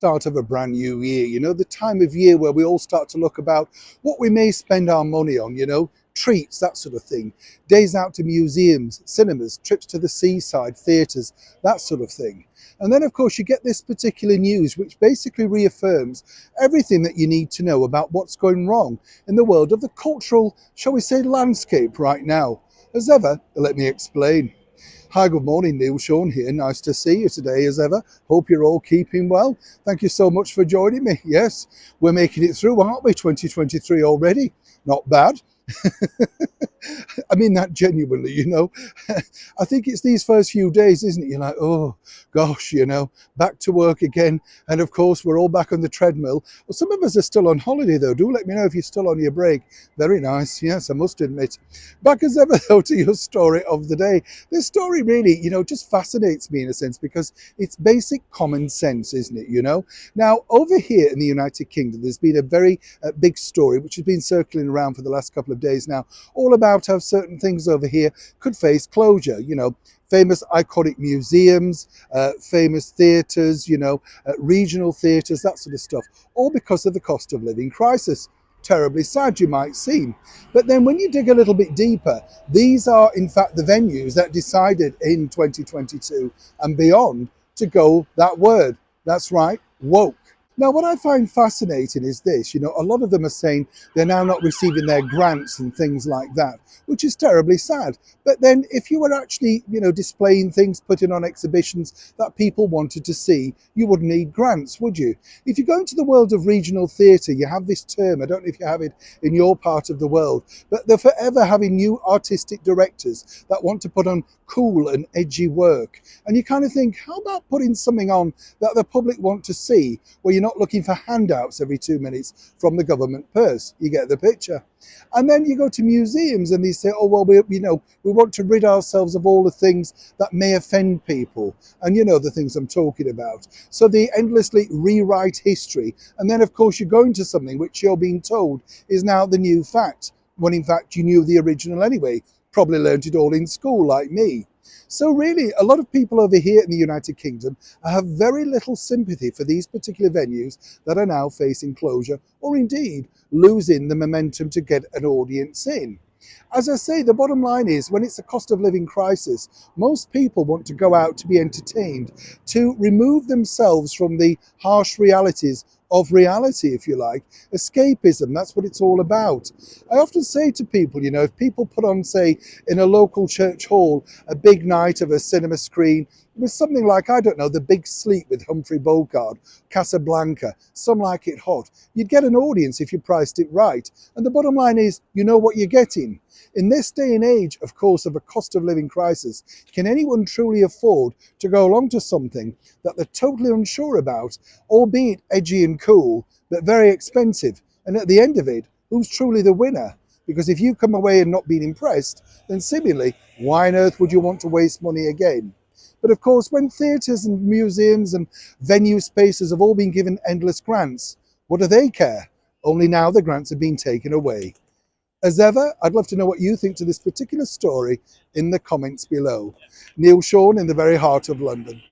Start of a brand new year, the time of year where we all start to look about what we may spend our money on, treats, that sort of thing, days out to museums, cinemas, trips to the seaside, theatres, that sort of thing. And then, of course, you get this particular news, which basically reaffirms everything that you need to know about what's going wrong in the world of the cultural, shall we say, landscape right now. As ever, let me explain. Hi, good morning, Neil. Sean here. Nice to see you today as ever. Hope you're all keeping well. Thank you so much for joining me. Yes, we're making it through, aren't we? 2023 already. Not bad. I mean that genuinely, I think it's these first few days, isn't it? You're like, oh gosh, back to work again. And of course, we're all back on the treadmill. Well, some of us are still on holiday though. Do let me know if you're still on your break. Very nice. Yes, I must admit. Back as ever though to your story of the day. This story really, just fascinates me in a sense because it's basic common sense, isn't it? Now, over here in the United Kingdom, there's been a very big story which has been circling around for the last couple of days now, all about how certain things over here could face closure. Famous iconic museums, famous theatres, regional theatres, that sort of stuff, all because of the cost of living crisis. Terribly sad, you might seem. But then when you dig a little bit deeper, these are in fact the venues that decided in 2022 and beyond to go that word. That's right, woke. Now, what I find fascinating is this, a lot of them are saying they're now not receiving their grants and things like that, which is terribly sad. But then if you were actually, displaying things, putting on exhibitions that people wanted to see, you wouldn't need grants, would you? If you go into the world of regional theatre, you have this term, I don't know if you have it in your part of the world, but they're forever having new artistic directors that want to put on cool and edgy work. And you kind of think, how about putting something on that the public want to see, where you're not looking for handouts every 2 minutes from the government purse? You get the picture. And then you go to museums and they say, oh, well, we want to rid ourselves of all the things that may offend people. And you know the things I'm talking about. So they endlessly rewrite history. And then, of course, you go into something which you're being told is now the new fact, when in fact you knew the original anyway. Probably learned it all in school like me. So really, a lot of people over here in the United Kingdom have very little sympathy for these particular venues that are now facing closure, or indeed losing the momentum to get an audience in. As I say, the bottom line is when it's a cost of living crisis, most people want to go out to be entertained, to remove themselves from the harsh realities of reality, if you like. Escapism, that's what it's all about. I often say to people, if people put on, say, in a local church hall, a big night of a cinema screen with something like, I don't know, The Big Sleep with Humphrey Bogart, Casablanca, Some Like It Hot, you'd get an audience if you priced it right. And the bottom line is, you know what you're getting. In this day and age, of course, of a cost of living crisis, can anyone truly afford to go along to something that they're totally unsure about, albeit edgy and cool, but very expensive? And at the end of it, who's truly the winner? Because if you come away and not been impressed, then seemingly, why on earth would you want to waste money again? But of course, when theatres and museums and venue spaces have all been given endless grants, what do they care? Only now the grants have been taken away. As ever, I'd love to know what you think to this particular story in the comments below. Neil Sean in the very heart of London.